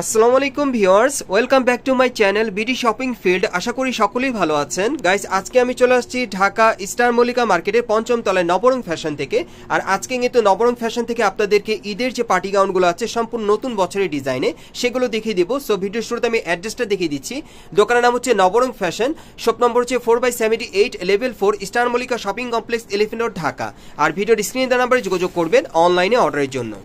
আসসালামু আলাইকুম viewers, welcome back to my channel BD shopping field. আশা করি সকলেই ভালো আছেন। গাইস, আজকে আমি চলে আসছি ঢাকা স্টার মল্লিকা মার্কেটের পঞ্চম তলায় নবরং ফ্যাশন থেকে। আর আজকে কিন্তু নবরং ফ্যাশন থেকে আপনাদেরকে ঈদের যে পার্টি গাউনগুলো আছে সম্পূর্ণ নতুন বছরের ডিজাইনে সেগুলো দেখিয়ে দিব। সো ভিডিও শুরুতে আমি অ্যাড্রেসটা দেখিয়ে দিচ্ছি। দোকানের নাম হচ্ছে নবরং ফ্যাশন, শপ নম্বর হচ্ছে 4/78 level 4 star Mallika shopping complex, elephant road, Dhaka. আর ভিডিওর স্ক্রিনে দেওয়া নাম্বারে যোগাযোগ করবেন অনলাইনে অর্ডারের জন্য।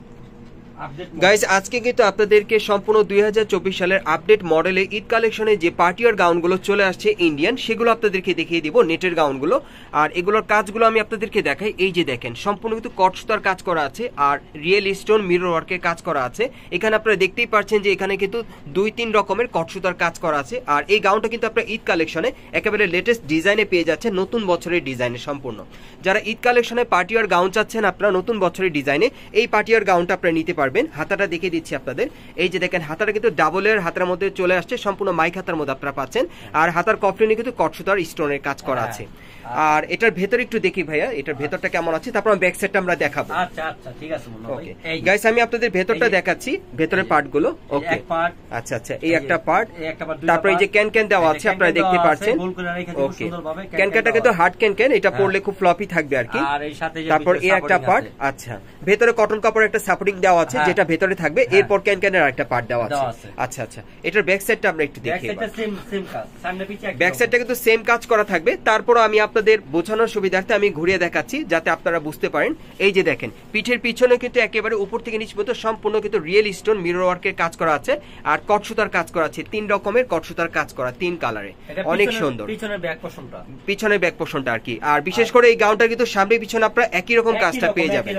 গাইজ, আজকে কিন্তু আপনাদেরকে সম্পূর্ণ 2024 সালের আপডেট মডেলে ঈদ কালেকশনে যে পার্টিয়ার গাউনগুলো চলে আসছে ইন্ডিয়ান, সেগুলো আপনাদেরকে দেখিয়ে দিব, নেটের গাউনগুলো। আর এগুলোর কাজগুলো আমি আপনাদেরকে দেখাই। এই যে দেখেন, সম্পূর্ণ কিন্তু কট সুতার কাজ করা আছে আর রিয়েল স্টোন মিরর ওয়ার্কের কাজ করা আছে। এখানে আপনারা দেখতেই পাচ্ছেন যে এখানে কিন্তু 2-3 রকমের কট সুতার কাজ করা আছে। আর এই গাউনটা কিন্তু আপনারা ঈদ কালেকশনে একেবারে লেটেস্ট ডিজাইনে পেয়ে যাচ্ছেন, নতুন বছরের ডিজাইনে সম্পূর্ণ। যারা ঈদ কালেকশনে পার্টিয়ার গাউন চাচ্ছেন আপনারা নতুন বছরের ডিজাইনে, এই পার্টিয়ার গাউনটা আপনারা নিতে পারবেন। হাতাটা দেখিয়ে দিচ্ছি আপনাদের। এই যে দেখেন, হাতাটা কিন্তু ডাবলের হাতার মধ্যে চলে আসছে, সম্পূর্ণ মাইক হাতার মধ্যে আপনারা পাচ্ছেন। আর হাতার কফলিনে কিন্তু কটসুতার স্টোনের কাজ করা আছে। আর এটার ভেতর একটু দেখি ভাইয়া, এটার ভেতরটা কেমন আছে, তারপর ব্যাক সাইডটা আমরা দেখাবো। আচ্ছা আচ্ছা, ঠিক আছে। ওকে গাইস, আমি আপনাদের ভেতরটা দেখাচ্ছি, ভেতরের পার্ট গুলো। ওকে, আচ্ছা আচ্ছা, এই একটা পার্ট, তারপর এই যে ক্যান ক্যান দেওয়া আছে আপনারা দেখতে পাচ্ছেন। ওকে, ক্যান ক্যানটা কিন্তু হার্ড ক্যান ক্যান, এটা পরলে খুব ফ্লপি থাকবে আর কি। তারপর এই একটা পার্ট, আচ্ছা, ভেতরে কটন কাপড় একটা সাপোর্টিং দেওয়া আছে যেটা ভেতরে থাকবে। এরপর ক্যান ক্যানের আরেকটা পার্ট দেওয়া আছে। আচ্ছা আচ্ছা, এটার ব্যাক সাইডটা আমরা একটু দেখি। ব্যাক সাইডটা কিন্তু সেম কাজ করা থাকবে। তারপর আমি আপনাদের বোঝানোর সুবিধার্থে আমি ঘুরিয়ে দেখাচ্ছি যাতে আপনারা বুঝতে পারেন। এই যে দেখেন, পিঠের পিছনে কিন্তু একেবারে উপর থেকে নিচ পর্যন্ত সম্পূর্ণ কিন্তু রিয়েল স্টোন মিরর ওয়ার্কের কাজ করা আছে আর কটসুতার কাজ করা আছে। 3 রকমের কটসুতার কাজ করা, 3 কালারে, অনেক সুন্দর। পিছনের ব্যাক পোর্শনটা আর কি। আর বিশেষ করে এই গাউনটা কিন্তু সামনে পিছনে আপনারা একই রকম কাজটা পেয়ে যাবেন।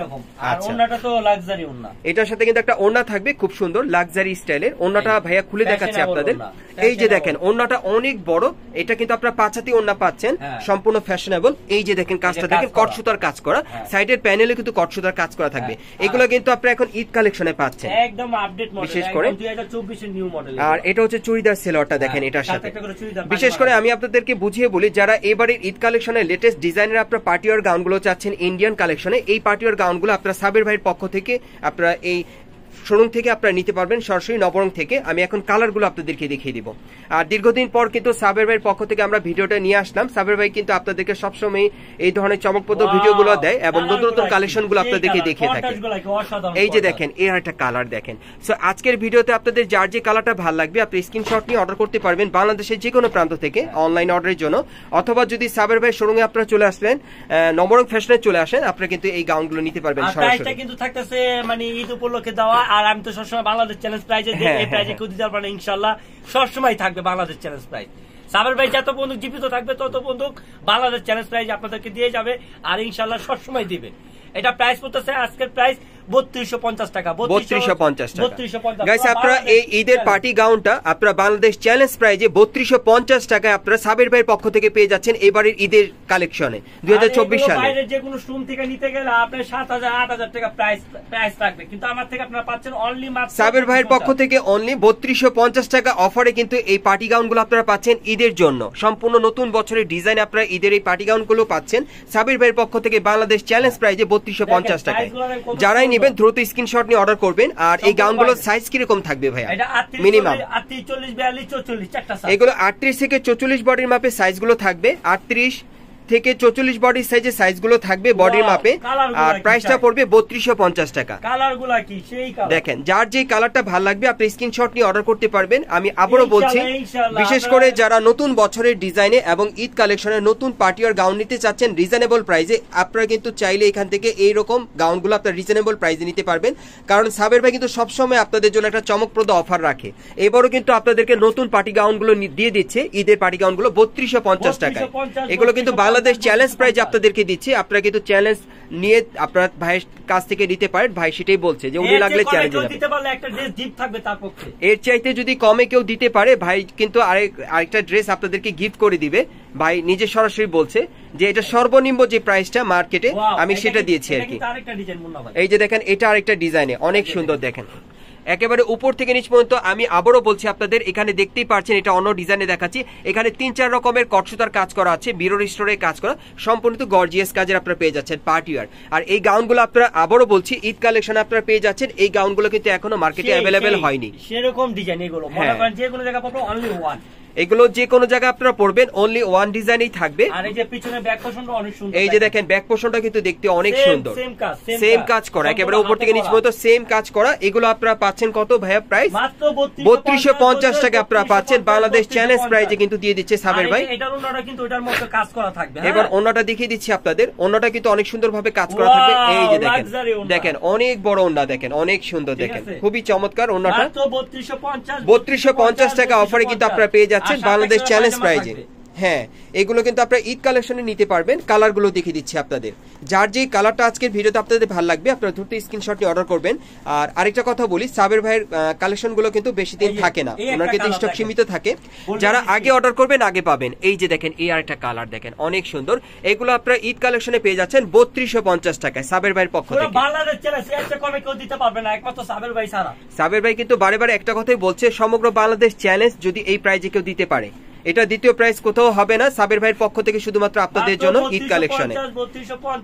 আচ্ছা, ওন্নাটা তো লাক্সারি ওন্না, এটার সাথে কিন্তু একটা ওন্না থাকবে খুব সুন্দর লাক্সারি স্টাইলের। ওন্নাটা ভাইয়া খুলে দেখাচ্ছি আপনাদের। এই যে দেখেন, ওন্নাটা অনেক বড়, এটা কিন্তু আপনারা 5 হাতি ওন্না পাচ্ছেন, সম্পূর্ণ ফ্যাশনেবল। এই যে দেখেন, কাজটা দেখেন, কটসুতার কাজ করা, সাইডের প্যানেলে কিন্তু কটসুতার কাজ করা থাকবে। এগুলো কিন্তু আপনারা এখন ঈদ কালেকশনে পাচ্ছেন, একদম আপডেট মডেল, বিশেষ করে 2024 এর নিউ মডেল। আর এটা হচ্ছে চুড়িদার সেলোয়ারটা দেখেন, এটার সাথে বিশেষ করে আমি আপনাদেরকে বুঝিয়ে বলি, যারা এবারের ঈদ কালেকশনে লেটেস্ট ডিজাইনের আপনারা পার্টিওয়ার গাউনগুলো চাচ্ছেন ইন্ডিয়ান কালেকশনে, এই পার্টিওয়ার গাউনগুলো আপনারা সাবের ভাইয়ের পক্ষ থেকে আপনারা এই শোরুম থেকে আপনারা নিতে পারবেন, সরাসরি নবরং থেকে। আমি এখন কালারগুলো আপনাদেরকে দেখিয়ে দিব। আর দীর্ঘদিন পর কিন্তু সাবের ভাইয়ের পক্ষ থেকে আমরা ভিডিওটা নিয়ে আসলাম। সাবের ভাই কিন্তু আপনাদেরকে সবসময় এই ধরনের চমকপ্রদ ভিডিওগুলো দেয় এবং নতুন নতুন কালেকশনগুলো আপনাদেরকে দেখিয়ে থাকে। এই যে দেখেন, এর একটা কালার দেখেন। সো আজকের ভিডিওতে আপনাদের যার যে কালারটা ভালো লাগবে আপনি স্ক্রিনশট নিয়ে অর্ডার করতে পারবেন বাংলাদেশের যে কোনো প্রান্ত থেকে অনলাইন অর্ডারের জন্য। অথবা যদি সাবের ভাই শোরুমে আপনারা চলে আসলেন, নবরং ফ্যাশনে চলে আসেন, আপনারা কিন্তু এই গাউনগুলো নিতে পারবেন সরাসরি। কিন্তু থাকতেছে মানে ঈদ উপলক্ষে দেওয়া। আর আমি তো সবসময় বাংলাদেশ চ্যালেঞ্জ প্রাইজে দিই, এই প্রাইজে কেউ দিতে পারবে না ইনশাআল্লাহ, সবসময় থাকবে বাংলাদেশ চ্যালেঞ্জ প্রাইজ। সাবের ভাই যত বন্ধু জীবিত থাকবে তত বন্ধু বাংলাদেশ চ্যালেঞ্জ প্রাইজ আপনাদেরকে দিয়ে যাবে, আর ইনশাআল্লাহ সবসময় দিবে। এটা প্রাইস পড়তেছে আজকের প্রাইস 3250 টাকা। 3250 টাকা। গাইস, আপনারা এই ঈদের পার্টি গাউনটা আপনারা বাংলাদেশ চ্যালেঞ্জ প্রাইজে 3250 টাকায় আপনারা সাবের ভাইয়ের পক্ষ থেকে পেয়ে যাচ্ছেন এবারের ঈদের কালেকশনে 2024 সালে। বাইরে যে কোনো শোরুম থেকে নিতে গেলে আপনার 7000-8000 টাকা প্রাইস থাকবে, কিন্তু আমার থেকে আপনারা পাচ্ছেন অনলি মাত্র সাবের ভাইয়ের পক্ষ থেকে অনলি 3250 টাকা অফারে কিন্তু এই পার্টি গাউনগুলো আপনারা পাচ্ছেন ঈদের জন্য। সম্পূর্ণ নতুন বছরের ডিজাইন আপনারা ঈদের এই পার্টি গাউনগুলো পাচ্ছেন সাবের ভাইয়ের পক্ষ থেকে বাংলাদেশ চ্যালেঞ্জ প্রাইজে 3250 টাকায়। যারাই নেবেন দ্রুত স্ক্রিনশট নিয়ে অর্ডার করবেন। আর এই গাউনগুলোর সাইজ কিরকম থাকবে ভাইয়া? মিনিমাম 38, 40, 42, 44 চারটা সাইজ। এগুলো 38 থেকে 44 বডির মাপে সাইজগুলো থাকবে। 38 থেকে 44 বডির সাইজে সাইজগুলো থাকবে বডির মাপে। আর প্রাইসটা পড়বে 3250 টাকা। কালারগুলো কি সেই কালার দেখেন, যার যে কালারটা ভালো লাগবে আপনি স্ক্রিনশট নিয়ে অর্ডার করতে পারবেন। আমি আবারও বলছি, বিশেষ করে যারা নতুন বছরের ডিজাইনে এবং ঈদ কালেকশনের নতুন পার্টিওয়ার গাউন নিতে চাচ্ছেন রিজনেবল প্রাইসে, আপনারা কিন্তু চাইলে এখান থেকে এইরকম গাউনগুলো আপনারা রিজনেবল প্রাইসে নিতে পারবেন। কারণ সাবের ভাই কিন্তু সবসময় আপনাদের জন্য একটা চমকপ্রদ অফার রাখে। এবারও কিন্তু আপনাদেরকে নতুন পার্টি গাউনগুলো দিয়ে দিচ্ছে, ঈদের পার্টি গাউনগুলো 3250 টাকা। এগুলো কিন্তু বাংলাদেশ চ্যালেঞ্জ প্রাইজ আপনাদেরকে দিচ্ছি। আপনারা কিন্তু চ্যালেঞ্জ নিয়ে আপনার ভাইয়ের কাছ থেকে নিতে পারেন। ভাই সেটাই বলছে যে উনি লাগলে চ্যালেঞ্জ দিতে পারলে একটা ড্রেস গিফট থাকবে তার পক্ষে। এর চাইতে যদি কমে কেউ দিতে পারে, ভাই কিন্তু আরেকটা ড্রেস আপনাদেরকে গিফট করে দিবে। ভাই নিজে সরাসরি বলছে যে এটা সর্বনিম্ন যে প্রাইসটা মার্কেটে আমি সেটা দিয়েছি আর কি। এই যে দেখেন, এটা আরেকটা ডিজাইনে অনেক সুন্দর দেখেন। একেবারে উপর থেকে নিচ পর্যন্ত। আমি আবারও বলছি আপনাদের, এখানে দেখতেই পাচ্ছেন এটা অন্য ডিজাইনে দেখাচ্ছি। এখানে 3-4 রকমের কটসুতার কাজ করা আছে, মিরর স্টোরে কাজ করা, সম্পূর্ণ গর্জিয়াস কাজের আপনারা পেয়ে যাচ্ছেন পার্টি ওয়্যার। আর এই গাউনগুলো আপনারা আবারও বলছি ঈদ কালেকশনে আপনারা পেয়ে যাচ্ছেন। এই গাউনগুলো কিন্তু এখনো মার্কেটে অ্যাভেলেবেল হয়নি। সেরকম ডিজাইন এগুলো মনে করেন যে কোনো জায়গা পাবো অনলি ওয়ান। এগুলো যে কোনো জায়গায় আপনারা পড়বেন অনলি ওয়ান ডিজাইনই থাকবে। আর এই যে পিছনে ব্যাক পোর্শনটা অনেক সুন্দর, এই যে দেখেন ব্যাক পোর্শনটা কিন্তু দেখতে অনেক সুন্দর, সেম কাজ করা, একেবারে উপর থেকে নিচ পর্যন্ত সেম কাজ করা। এগুলো আপনারা পাচ্ছেন কত ভাইয়া প্রাইস? মাত্র 3250 টাকা আপনারা পাচ্ছেন বাংলাদেশ চ্যালেঞ্জ প্রাইজে কিন্তু দিয়ে দিচ্ছে সাবের ভাই। এটার ওন্নাটা কিন্তু এটার মধ্যে কাজ করা থাকবে। এবার ওন্নাটা দেখিয়ে দিচ্ছি আপনাদের, ওন্নাটা কিন্তু অনেক সুন্দরভাবে কাজ করা থাকবে। এই যে দেখেন, দেখেন অনেক বড় ওন্না, দেখেন অনেক সুন্দর, দেখেন খুবই চমৎকার ওন্নাটা। মাত্র 3250 টাকা অফারে কিন্তু আপনারা পেয়ে যাচ্ছেন বাংলাদেশ চ্যালেঞ্জ প্রাইজে। হ্যাঁ, এগুলো কিন্তু আপনারা ঈদ কালেকশনে নিতে পারবেন। কালারগুলো দেখিয়ে দিচ্ছি আপনাদের, যার যে কালারটা আজকের ভিডিওতে আপনাদের ভালো লাগবে আপনারা দ্রুত স্ক্রিনশট নিয়ে অর্ডার করবেন। আর আরেকটা কথা বলি, সাবের ভাইয়ের কালেকশনগুলো কিন্তু বেশি দিন থাকে না, ওনার কিন্তু স্টক সীমিত থাকে। যারা আগে অর্ডার করবেন আগে পাবেন। এই যে দেখেন এই আরেকটা কালার দেখেন অনেক সুন্দর। এগুলো আপনারা ঈদ কালেকশনে পেয়ে যাচ্ছেন 3250 টাকায় সাবের ভাইয়ের পক্ষ থেকে। বাংলাদেশ চ্যালেঞ্জ এর চেয়ে কমে কেউ দিতে পারবে না, একমাত্র সাবের ভাই ছাড়া। সাবের ভাই কিন্তু বারে বারে একটা কথাই বলছে, সমগ্র বাংলাদেশ চ্যালেঞ্জ যদি এই প্রাইজে কেউ দিতে পারে, এটা দ্বিতীয় প্রাইস কোথাও হবে না। সাবের ভাইয়ের পক্ষ থেকে শুধুমাত্র আপনাদের জন্য ঈদ কালেকশনে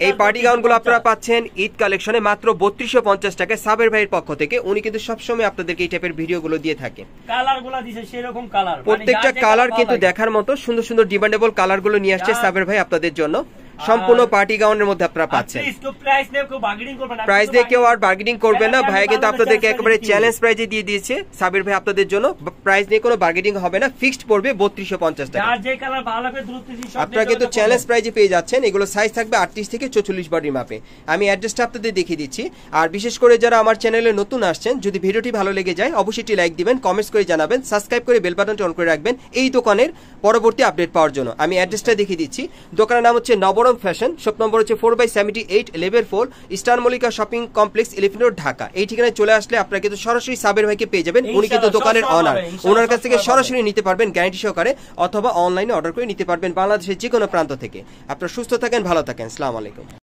এই পার্টি গাউনগুলো আপনারা পাচ্ছেন ঈদ কালেকশনে মাত্র 3250 টাকায় সাবের ভাইয়ের পক্ষ থেকে। উনি কিন্তু সবসময় আপনাদেরকে এই টাইপের ভিডিওগুলো দিয়ে থাকে। কালারগুলো দিছে সেরকম কালার, প্রত্যেকটা কালার কিন্তু দেখার মতো সুন্দর সুন্দর ডিমান্ডেবল কালারগুলো নিয়ে আসছে সাবের ভাই আপনাদের জন্য। সম্পূর্ণ পার্টি গাউনের মধ্যে আপনারা পাচ্ছেন। প্রাইস দিয়ে কেউ আর বার্গেনিং করবে না, ভাই কিন্তু আপনাদেরকে একেবারে চ্যালেঞ্জ প্রাইজে দিয়ে দিয়েছে সাবির ভাই আপনাদের জন্য। প্রাইস নিয়ে কোনো বার্গেনিং হবে না, ফিক্সড পড়বে 3250 টাকা। আপনারা কিন্তু চ্যালেঞ্জ প্রাইজে পেয়ে যাচ্ছেন। এগুলো সাইজ থাকবে 38 থেকে 44 বডির মাপে। আমি অ্যাড্রেসটা আপনাদের দেখিয়ে দিচ্ছি। আর বিশেষ করে যারা আমার চ্যানেলে নতুন আসছেন, যদি ভিডিওটি ভালো লেগে যায় অবশ্যই একটি লাইক দিবেন, কমেন্টস করে জানাবেন, সাবস্ক্রাইব করে বেল বাটনটি অন করে রাখবেন এই দোকানের পরবর্তী আপডেট পাওয়ার জন্য। আমি অ্যাড্রেসটা দেখিয়ে দিচ্ছি। দোকানের নাম হচ্ছে নবরং ফ্যাশন, শপ নম্বর হচ্ছে 4/78 level 4, star Mallika shopping complex, elephant road, Dhaka. এই ঠিকানায় চলে আসলে আপনারা কিন্তু সরাসরি সাবের ভাইকে পেয়ে যাবেন। উনি কিন্তু দোকানের অনার, ওনার কাছ থেকে সরাসরি নিতে পারবেন গ্যারান্টি সহকারে, অথবা অনলাইনে অর্ডার করে নিতে পারবেন বাংলাদেশের যে কোনো প্রান্ত থেকে। আপনারা সুস্থ থাকেন, ভালো থাকেন, আসসালামু আলাইকুম।